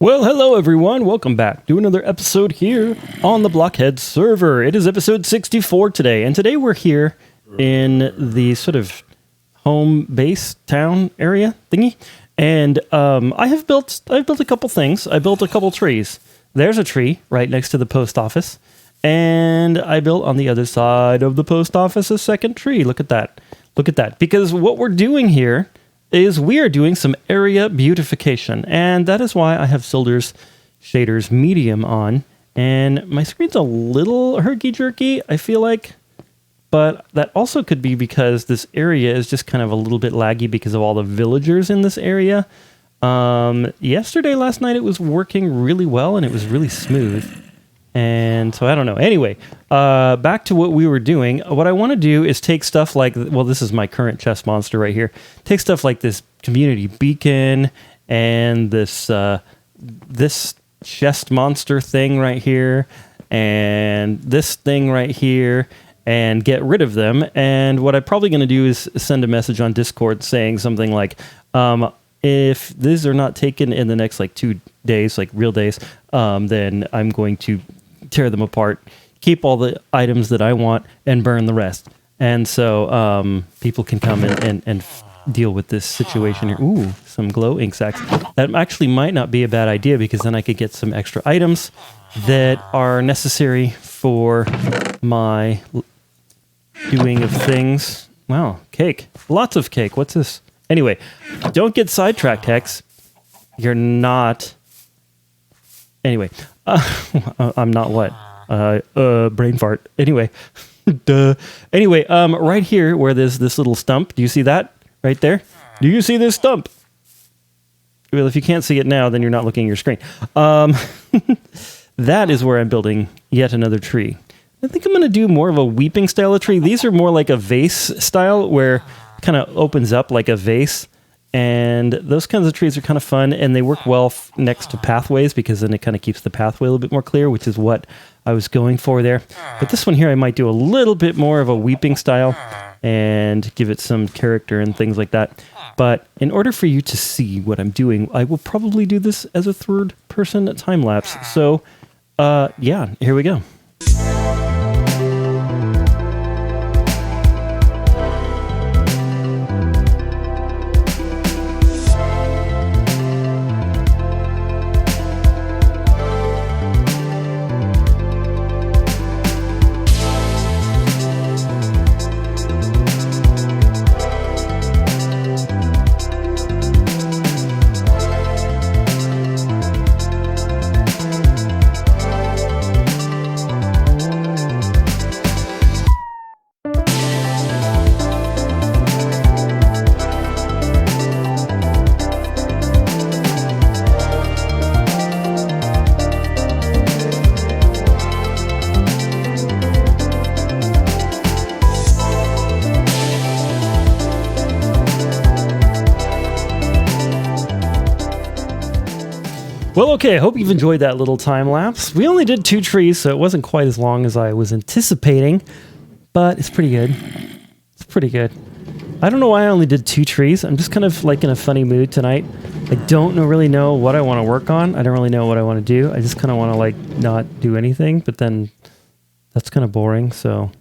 Well, hello everyone. Welcome back to another episode here on the BlockHeadz server. It is episode 64 today, and today we're here in the sort of home base town area thingy. And I've built a couple things. I built a couple trees. There's a tree right next to the post office, and I built on the other side of the post office a second tree. Look at that. Look at that. Because what we're doing here is we are doing some area beautification, and that is why I have Silder's Shaders Medium on, and my screen's a little herky-jerky, I feel like, but that also could be because this area is just kind of a little bit laggy because of all the villagers in this area. Last night, it was working really well, and it was really smooth. And so I don't know. Anyway, back to what we were doing. What I want to do is take stuff like, well, this is my current chest monster right here. Take stuff like this community beacon and this this chest monster thing right here and this thing right here and get rid of them. And what I'm probably going to do is send a message on Discord saying something like, if these are not taken in the next like 2 days, like real days, then I'm going to tear them apart, keep all the items that I want, and burn the rest. And so people can come and deal with this situation here. Ooh, some glow ink sacks. That actually might not be a bad idea, because then I could get some extra items that are necessary for my doing of things. Wow, cake. Lots of cake. What's this? Anyway, don't get sidetracked, Hex. You're not... Anyway, I'm not what? Brain fart. Anyway, duh. Anyway, right here where there's this little stump, do you see that right there? Do you see this stump? Well, if you can't see it now, then you're not looking at your screen. That is where I'm building yet another tree. I think I'm going to do more of a weeping style of tree. These are more like a vase style, where it kind of opens up like a vase. And those kinds of trees are kind of fun, and they work well next to pathways, because then it kind of keeps the pathway a little bit more clear, which is what I was going for there. But this one here, I might do a little bit more of a weeping style and give it some character and things like that. But in order for you to see what I'm doing, I will probably do this as a third-person time-lapse. So, yeah, here we go. Well, okay, I hope you've enjoyed that little time lapse. We only did 2 trees, so it wasn't quite as long as I was anticipating, but it's pretty good. It's pretty good. I don't know why I only did 2 trees. I'm just kind of like in a funny mood tonight. I don't really know what I want to work on. I don't really know what I want to do. I just kind of want to like not do anything, but then that's kind of boring, so...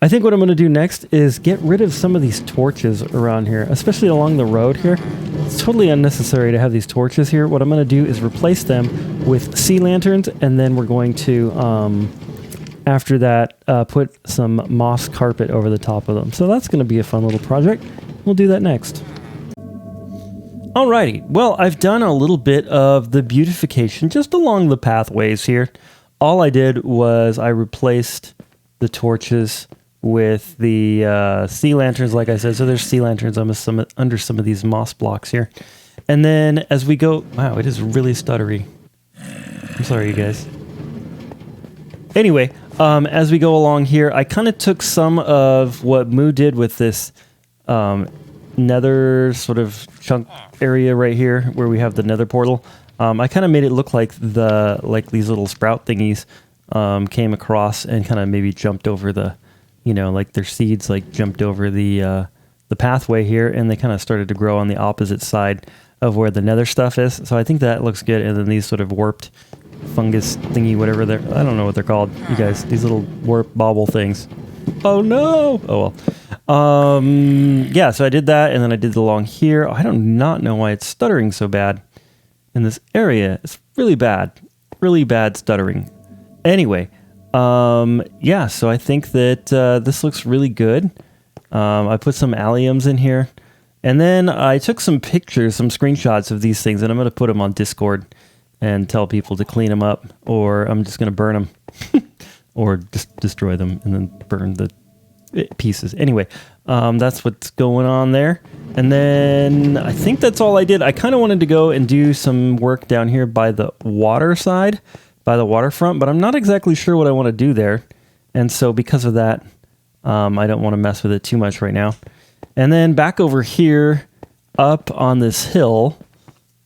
I think what I'm going to do next is get rid of some of these torches around here, especially along the road here. It's totally unnecessary to have these torches here. What I'm going to do is replace them with sea lanterns, and then we're going to, after that, put some moss carpet over the top of them. So that's going to be a fun little project. We'll do that next. Alrighty, well, I've done a little bit of the beautification just along the pathways here. All I did was I replaced the torches with the sea lanterns, like I said. So there's sea lanterns under some of these moss blocks here. And then as we go... Wow, it is really stuttery. I'm sorry, you guys. Anyway, as we go along here, I kind of took some of what Moo did with this nether sort of chunk area right here, where we have the nether portal. I kind of made it look like these little sprout thingies came across and kind of maybe jumped over the... You know, like their seeds like jumped over the pathway here, and they kind of started to grow on the opposite side. of where the nether stuff is. So I think that looks good. And then these sort of warped fungus thingy, whatever they're, I don't know what they're called, you guys, these little warp bobble things. Oh no! Oh well. Yeah, so I did that, and then I did along here. I do not know why it's stuttering so bad in this area. It's really bad stuttering. Anyway, yeah, so I think that this looks really good. I put some alliums in here, and then I took some pictures, some screenshots of these things, and I'm going to put them on Discord and tell people to clean them up, or I'm just going to burn them. Or just destroy them and then burn the pieces. Anyway, that's what's going on there. And then I think that's all I did. I kind of wanted to go and do some work down here by the water side, by the waterfront, but I'm not exactly sure what I want to do there. And so because of that, I don't want to mess with it too much right now. And then back over here, up on this hill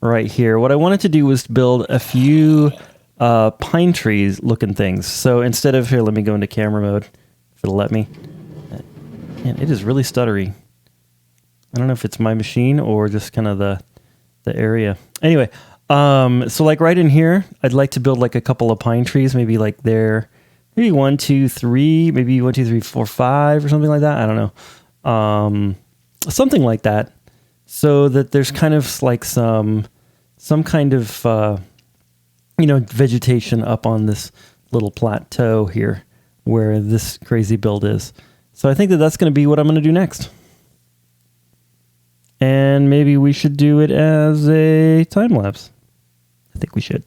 right here, what I wanted to do was build a few pine trees looking things. So instead of, here, let me go into camera mode if it'll let me. Man, it is really stuttery. I don't know if it's my machine or just kind of the area. Anyway, so like right in here, I'd like to build like a couple of pine trees, maybe like there, maybe 1, 2, 3, maybe 1, 2, 3, 4, 5 or something like that. I don't know. Something like that. So that there's kind of like some kind of vegetation up on this little plateau here where this crazy build is. So I think that that's going to be what I'm going to do next. And maybe we should do it as a time lapse. I think we should.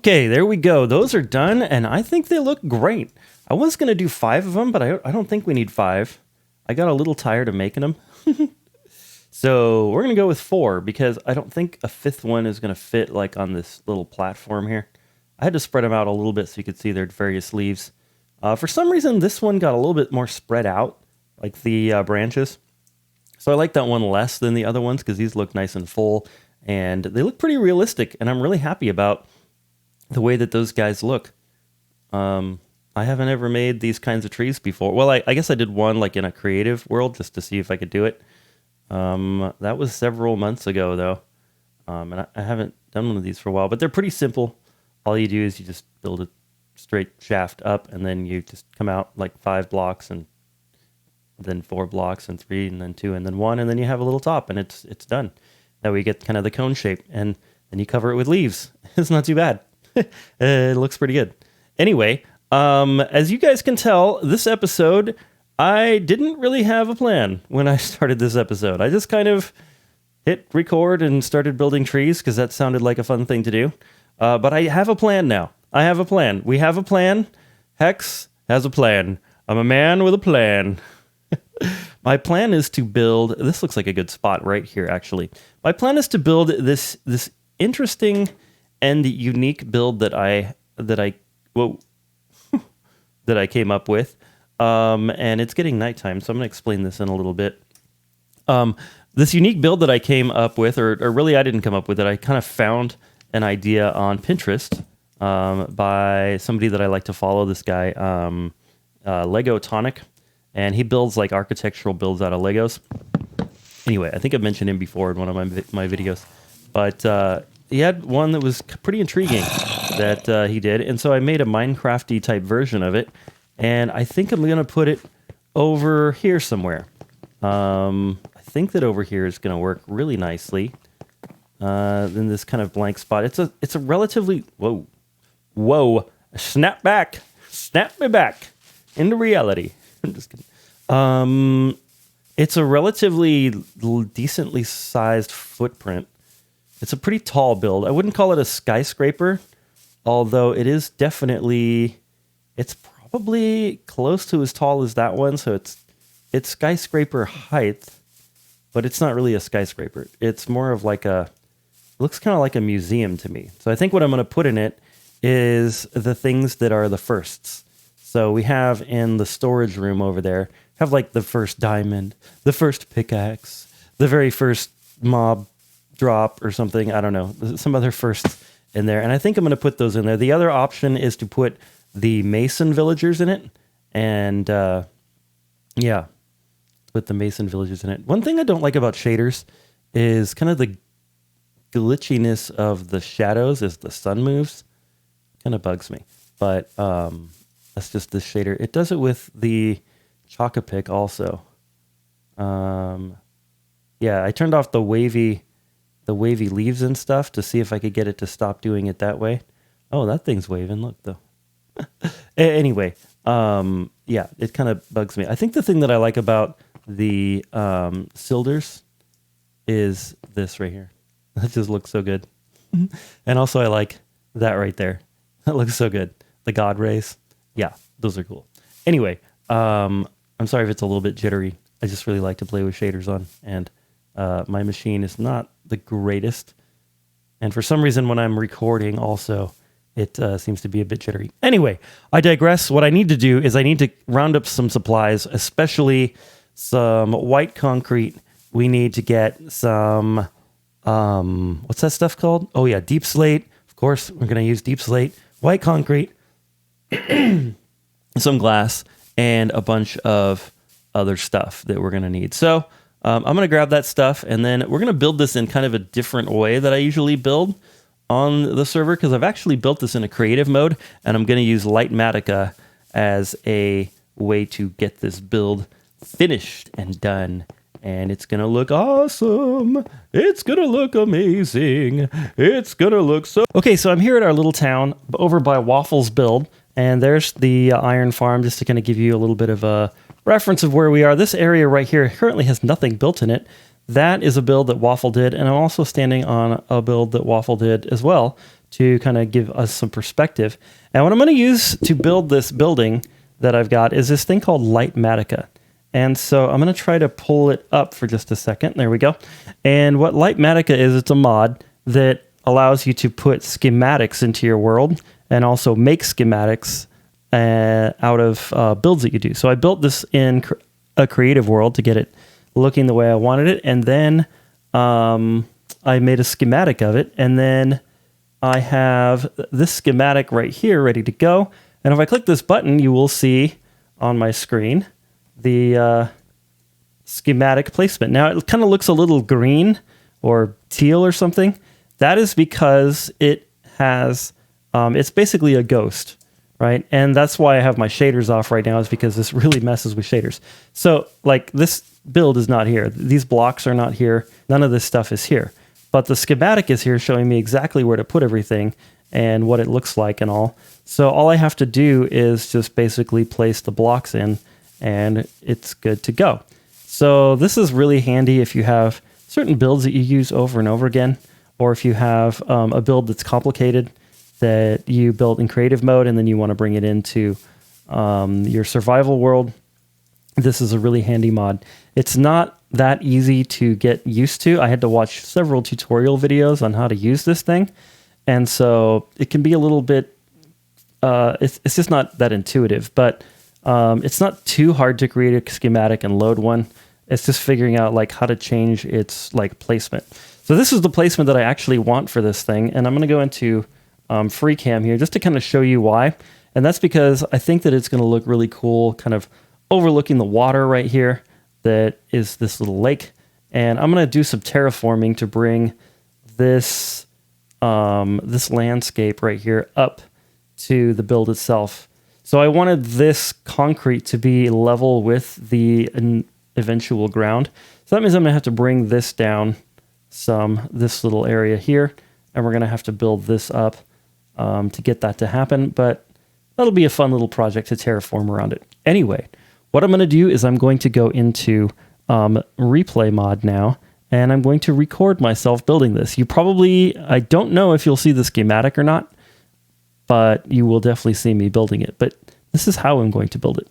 Okay, there we go. Those are done, and I think they look great. I was going to do 5 of them, but I don't think we need 5. I got a little tired of making them. So we're going to go with 4, because I don't think a 5th one is going to fit like on this little platform here. I had to spread them out a little bit so you could see their various leaves. For some reason, this one got a little bit more spread out, like the branches. So I like that one less than the other ones, because these look nice and full, and they look pretty realistic, and I'm really happy about the way that those guys look. I haven't ever made these kinds of trees before. Well, I guess I did one like in a creative world just to see if I could do it. That was several months ago though. And I haven't done one of these for a while, but they're pretty simple. All you do is you just build a straight shaft up, and then you just come out like 5 blocks, and then 4 blocks, and 3, and then 2, and then 1, and then you have a little top, and it's done. That way you get kind of the cone shape, and then you cover it with leaves. It's not too bad. It looks pretty good. Anyway, as you guys can tell, this episode, I didn't really have a plan when I started this episode. I just kind of hit record and started building trees because that sounded like a fun thing to do. But I have a plan now. I have a plan. We have a plan. Hex has a plan. I'm a man with a plan. My plan is to build, this looks like a good spot right here, actually. My plan is to build this interesting and unique build that I came up with. And it's getting nighttime, so I'm going to explain this in a little bit. This unique build that I came up with, or really I didn't come up with it, I kind of found an idea on Pinterest by somebody that I like to follow, this guy, Lego Tonic, and he builds like architectural builds out of Legos. Anyway, I think I've mentioned him before in one of my videos, but he had one that was pretty intriguing that he did, and so I made a Minecrafty type version of it, and I think I'm going to put it over here somewhere. I think that over here is going to work really nicely. In this kind of blank spot. It's a relatively whoa, snap me back into reality. I'm just kidding. It's a relatively decently sized footprint. It's a pretty tall build. I wouldn't call it a skyscraper, although it is definitely, it's probably close to as tall as that one. So it's skyscraper height, but it's not really a skyscraper. It's more of like looks kind of like a museum to me. So I think what I'm going to put in it is the things that are the firsts. So we have in the storage room over there, have like the first diamond, the first pickaxe, the very first mob drop or something. I don't know, some other firsts in there. And I think I'm going to put those in there. The other option is to put the Mason villagers in it. And yeah, put the Mason villagers in it. One thing I don't like about shaders is kind of the glitchiness of the shadows as the sun moves. Kind of bugs me, but that's just the shader. It does it with the Chocopic also. Yeah, I turned off the wavy leaves and stuff to see if I could get it to stop doing it that way. Oh, that thing's waving. Look though. Anyway, yeah, it kind of bugs me. I think the thing that I like about the Silders is this right here. That just looks so good. And also I like that right there. That looks so good. The God rays. Yeah, those are cool. Anyway, I'm sorry if it's a little bit jittery. I just really like to play with shaders on. And my machine is not the greatest. And for some reason when I'm recording also, it seems to be a bit jittery. Anyway, I digress. What I need to do is I need to round up some supplies, especially some white concrete. We need to get some... what's that stuff called? Oh yeah, deep slate. Of course, we're going to use deep slate, white concrete, some glass, and a bunch of other stuff that we're going to need. So I'm going to grab that stuff, and then we're going to build this in kind of a different way that I usually build on the server, because I've actually built this in a creative mode, and I'm going to use Litematica as a way to get this build finished and done. And it's going to look awesome. It's going to look amazing. It's going to look so... Okay, so I'm here at our little town over by Waffles Build. And there's the iron farm, just to kind of give you a little bit of a reference of where we are. This area right here currently has nothing built in it. That is a build that Waffle did. And I'm also standing on a build that Waffle did as well to kind of give us some perspective. And what I'm going to use to build this building that I've got is this thing called Litematica. And so I'm going to try to pull it up for just a second. There we go. And what Litematica is, it's a mod that allows you to put schematics into your world and also make schematics out of builds that you do. So I built this in a creative world to get it looking the way I wanted it. And then I made a schematic of it. And then I have this schematic right here ready to go. And if I click this button, you will see on my screen the schematic placement. Now it kind of looks a little green or teal or something. That is because it has, it's basically a ghost, right? And that's why I have my shaders off right now, is because this really messes with shaders. So like this build is not here. These blocks are not here. None of this stuff is here. But the schematic is here showing me exactly where to put everything and what it looks like and all. So all I have to do is just basically place the blocks in, and it's good to go. So this is really handy if you have certain builds that you use over and over again, or if you have a build that's complicated that you built in creative mode and then you want to bring it into your survival world. this is a really handy mod. It's not that easy to get used to. I had to watch several tutorial videos on how to use this thing. And so it can be a little bit, it's just not that intuitive, but it's not too hard to create a schematic and load one. It's just figuring out like how to change its like placement. So this is the placement that I actually want for this thing. And I'm going to go into FreeCam here just to kind of show you why. And that's because I think that it's going to look really cool, kind of overlooking the water right here that is this little lake. And I'm going to do some terraforming to bring this this landscape right here up to the build itself. So I wanted this concrete to be level with the eventual ground. So that means I'm going to have to bring this down this little area here, and we're going to have to build this up to get that to happen. But that'll be a fun little project to terraform around it. Anyway, what I'm going to do is I'm going to go into replay mod now, and I'm going to record myself building this. I don't know if you'll see the schematic or not, but you will definitely see me building it. But this is how I'm going to build it.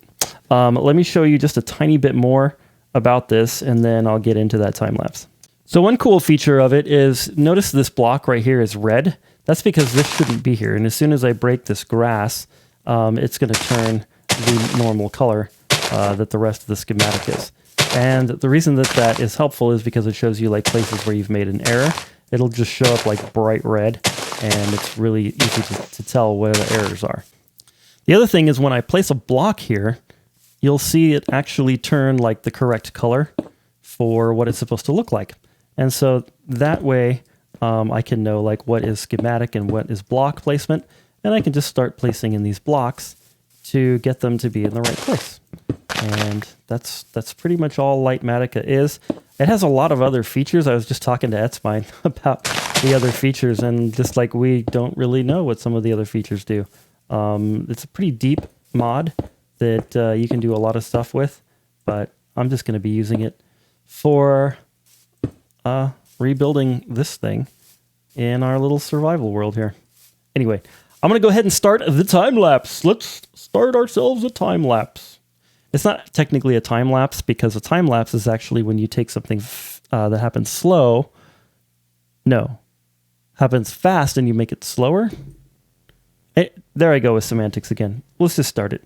Let me show you just a tiny bit more about this, and then I'll get into that time lapse. So one cool feature of it is, notice this block right here is red. That's because this shouldn't be here. And as soon as I break this grass, it's going to turn the normal color that the rest of the schematic is. And the reason that that is helpful is because it shows you like places where you've made an error. It'll just show up like bright red, and it's really easy to tell where the errors are. The other thing is when I place a block here, you'll see it actually turn like the correct color for what it's supposed to look like. And so that way I can know like what is schematic and what is block placement, and I can just start placing in these blocks to get them to be in the right place. And that's pretty much all Litematica is. It has a lot of other features. I was just talking to Etzmine about the other features, and just like we don't really know what some of the other features do. It's a pretty deep mod that you can do a lot of stuff with, but I'm just going to be using it for rebuilding this thing in our little survival world here. Anyway, I'm going to go ahead and start the time lapse. Let's start ourselves a time lapse. It's not technically a time lapse, because a time lapse is actually when you take something that happens slow. No, happens fast and you make it slower. There I go with semantics again. Let's just start it.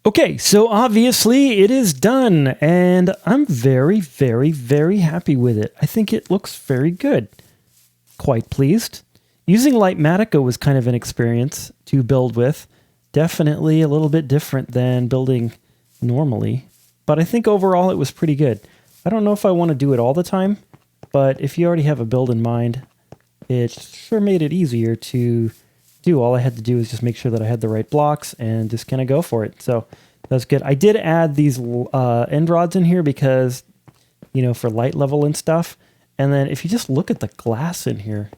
Okay, so obviously it is done, and I'm very, very, very happy with it. I think it looks very good. Quite pleased. Using Litematica was kind of an experience to build with. Definitely a little bit different than building normally, but I think overall it was pretty good. I don't know if I want to do it all the time, but if you already have a build in mind, it sure made it easier to do. All I had to do is just make sure that I had the right blocks and just kind of go for it. So that's good. I did add these end rods in here because, you know, for light level and stuff. And then if you just look at the glass in here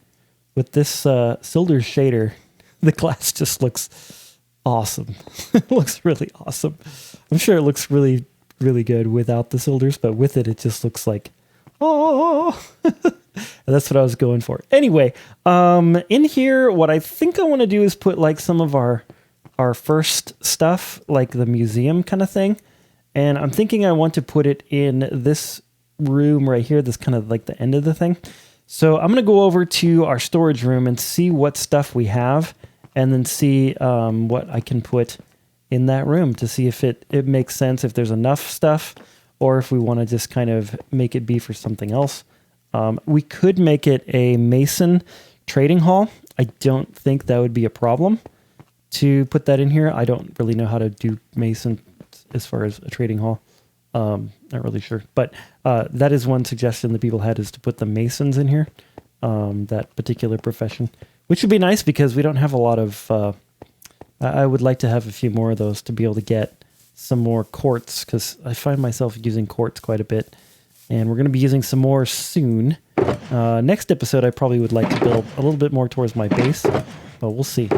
with this Silder shader, the glass just looks awesome. It looks really awesome. I'm sure it looks really, really good without the Silders, but with it, it just looks like, oh, that's what I was going for. Anyway, in here, what I think I want to do is put like some of our first stuff, like the museum kind of thing. And I'm thinking I want to put it in this room right here, this kind of like the end of the thing. So I'm going to go over to our storage room and see what stuff we have, and then see what I can put in that room to see if it makes sense, if there's enough stuff, or if we want to just kind of make it be for something else. We could make it a Mason trading hall. I don't think that would be a problem to put that in here. I don't really know how to do Mason as far as a trading hall. Not really sure, but that is one suggestion that people had, is to put the Masons in here, that particular profession, which would be nice because we don't have a lot of, I would like to have a few more of those to be able to get some more quartz, because I find myself using quartz quite a bit, and we're going to be using some more soon. Next episode, I probably would like to build a little bit more towards my base, but we'll see.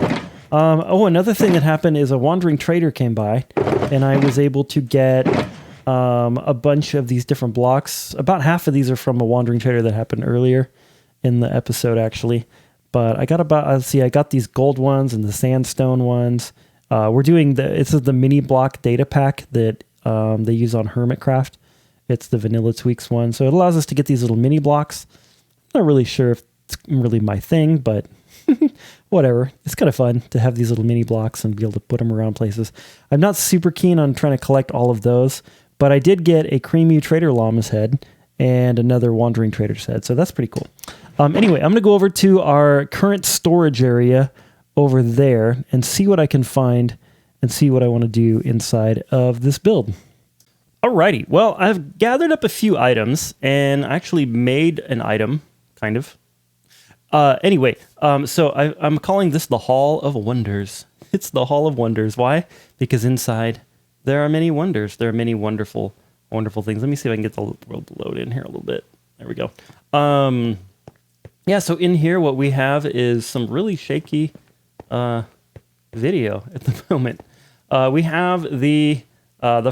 Oh, another thing that happened is a wandering trader came by, and I was able to get a bunch of these different blocks. About half of these are from a wandering trader that happened earlier in the episode, actually. But I got I got these gold ones and the sandstone ones. We're doing it's the mini block data pack that they use on Hermitcraft. It's the vanilla tweaks one. So it allows us to get these little mini blocks. Not really sure if it's really my thing, but whatever. It's kind of fun to have these little mini blocks and be able to put them around places. I'm not super keen on trying to collect all of those, but I did get a Creamy Trader Llama's head and another Wandering Trader's head, so that's pretty cool. Anyway, I'm going to go over to our current storage area over there and see what I can find and see what I want to do inside of this build. Alrighty, well, I've gathered up a few items and actually made an item, kind of. Anyway, so I'm calling this the Hall of Wonders. It's the Hall of Wonders. Why? Because inside there are many wonders. There are many wonderful, wonderful things. Let me see if I can get the world to load in here a little bit. There we go. Yeah, so in here what we have is some really shaky video at the moment. We have the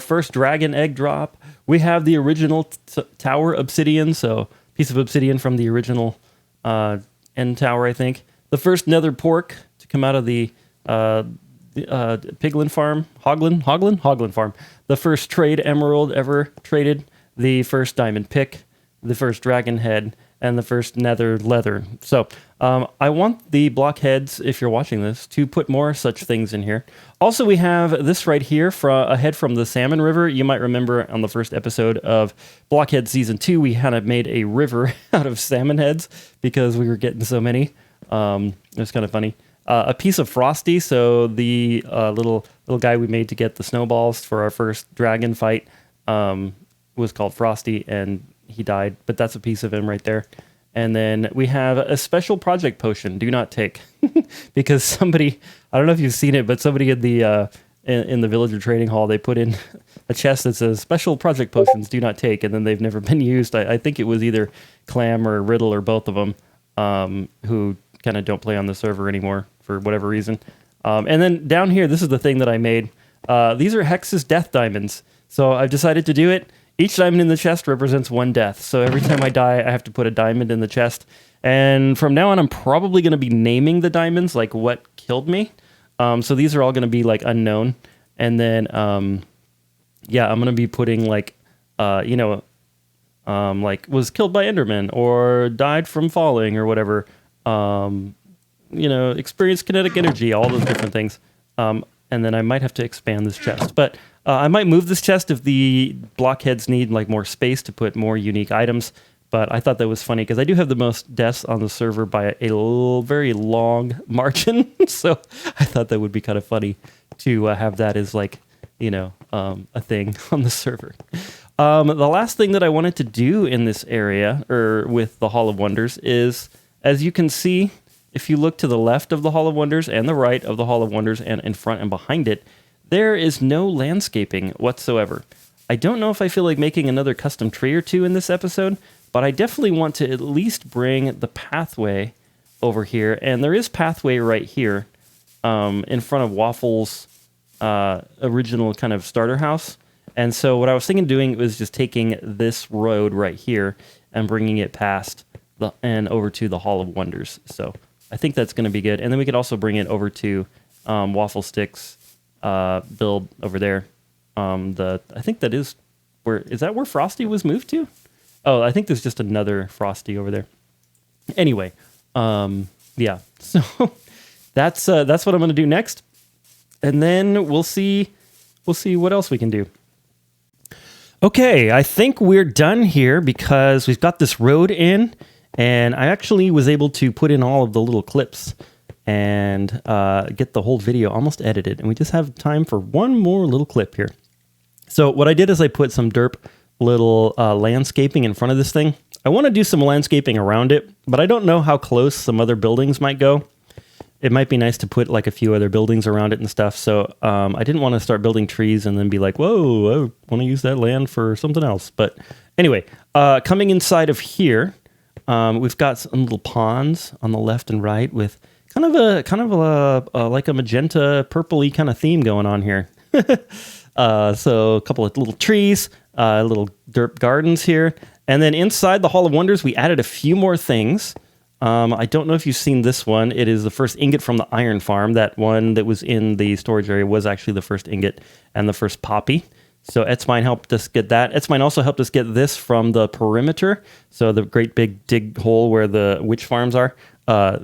first dragon egg drop. We have the original tower obsidian, so piece of obsidian from the original end tower, I think. The first nether pork to come out of the Piglin farm, Hoglin farm. The first trade emerald ever traded. The first diamond pick. The first dragon head. And the first nether leather. So I want the Blockheads, if you're watching this, to put more such things in here. Also, we have this right here, a head from the Salmon River. You might remember on the first episode of Blockheads Season 2, we kind of made a river out of salmon heads because we were getting so many. It was kind of funny. A piece of Frosty, so the little guy we made to get the snowballs for our first dragon fight was called Frosty, and he died, but that's a piece of him right there. And then we have a special project potion, do not take. Because somebody, I don't know if you've seen it, but somebody in the villager trading hall, they put in a chest that says special project potions, do not take, and then they've never been used. I think it was either Clam or Riddle or both of them, who kind of don't play on the server anymore for whatever reason. And then down here, this is the thing that I made. These are Hex's death diamonds. So I've decided to do it. Each diamond in the chest represents one death. So every time I die, I have to put a diamond in the chest. And from now on, I'm probably going to be naming the diamonds, like what killed me. So these are all going to be like unknown. And then, yeah, I'm going to be putting like, like was killed by Enderman or died from falling or whatever. Experienced kinetic energy, all those different things. and then I might have to expand this chest. But I might move this chest if the blockheads need like more space to put more unique items. But I thought that was funny because I do have the most deaths on the server by a very long margin. So I thought that would be kind of funny to have that as like, you know, a thing on the server. The last thing that I wanted to do in this area, or with the Hall of Wonders, is, as you can see, if you look to the left of the Hall of Wonders and the right of the Hall of Wonders and in front and behind it, there is no landscaping whatsoever. I don't know if I feel like making another custom tree or two in this episode, but I definitely want to at least bring the pathway over here. And there is pathway right here in front of Waffle's original kind of starter house. And so what I was thinking of doing was just taking this road right here and bringing it past and over to the Hall of Wonders. So I think that's going to be good. And then we could also bring it over to Waffle Stick's build over there. I think that is where Frosty was moved to? Oh, I think there's just another Frosty over there. Anyway, yeah. So that's what I'm going to do next, and then we'll see what else we can do. Okay, I think we're done here because we've got this road in, and I actually was able to put in all of the little clips and get the whole video almost edited, and we just have time for one more little clip here. So what I did is I put some derp little landscaping in front of this thing. I want to do some landscaping around it, but I don't know how close some other buildings might go. It might be nice to put like a few other buildings around it and stuff. So I didn't want to start building trees and then be like, whoa, I want to use that land for something else. But anyway, coming inside of here, we've got some little ponds on the left and right with kind of a like a magenta purpley kind of theme going on here. So a couple of little trees, little derp gardens here. And then inside the Hall of Wonders, we added a few more things. I don't know if you've seen this one. It is the first ingot from the iron farm. That one that was in the storage area was actually the first ingot and the first poppy. So sPlay helped us get that. sPlay also helped us get this from the perimeter. So the great big dig hole where the witch farms are.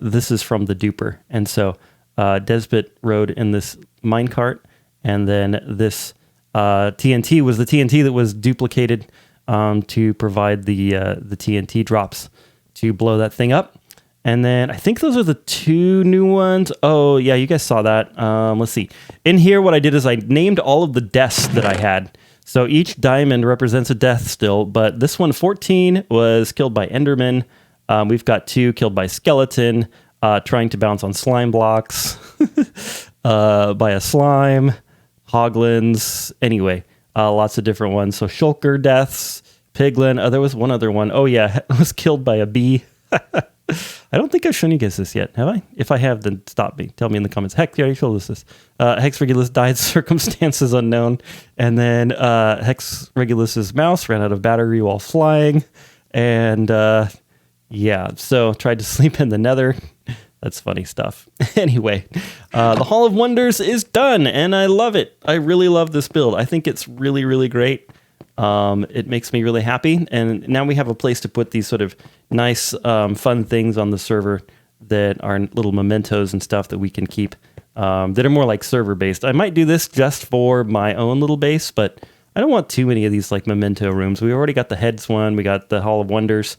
This is from the duper. And so Deassbt rode in this minecart. And then this TNT was the TNT that was duplicated to provide the TNT drops to blow that thing up. And then I think those are the two new ones. Oh, yeah, you guys saw that. Let's see. In here, what I did is I named all of the deaths that I had. So each diamond represents a death still, but this one, 14, was killed by Enderman. We've got 2 killed by Skeleton, trying to bounce on slime blocks, by a slime, Hoglins, anyway, lots of different ones. So Shulker deaths, Piglin, there was one other one. Oh yeah, it was killed by a bee. I don't think I've shown you guys this yet, have I? If I have, then stop me. Tell me in the comments. Heck, you already showed us this. Hex Regulus died, circumstances unknown. And then Hex Regulus's mouse ran out of battery while flying. And yeah, so tried to sleep in the nether. That's funny stuff. Anyway, the Hall of Wonders is done, and I love it. I really love this build. I think it's really, really great. It makes me really happy, and now we have a place to put these sort of nice, fun things on the server that are little mementos and stuff that we can keep, that are more like server-based. I might do this just for my own little base, but I don't want too many of these like memento rooms. We already got the Heads one. We got the Hall of Wonders.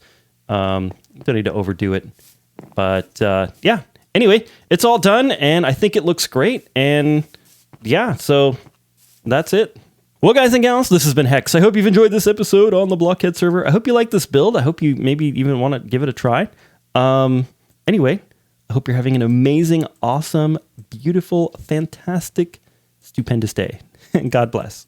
Don't need to overdo it. But yeah, anyway, it's all done, and I think it looks great. And yeah, so that's it. Well, guys and gals, this has been Hex. I hope you've enjoyed this episode on the Blockhead server. I hope you like this build. I hope you maybe even want to give it a try. Anyway, I hope you're having an amazing, awesome, beautiful, fantastic, stupendous day. God bless.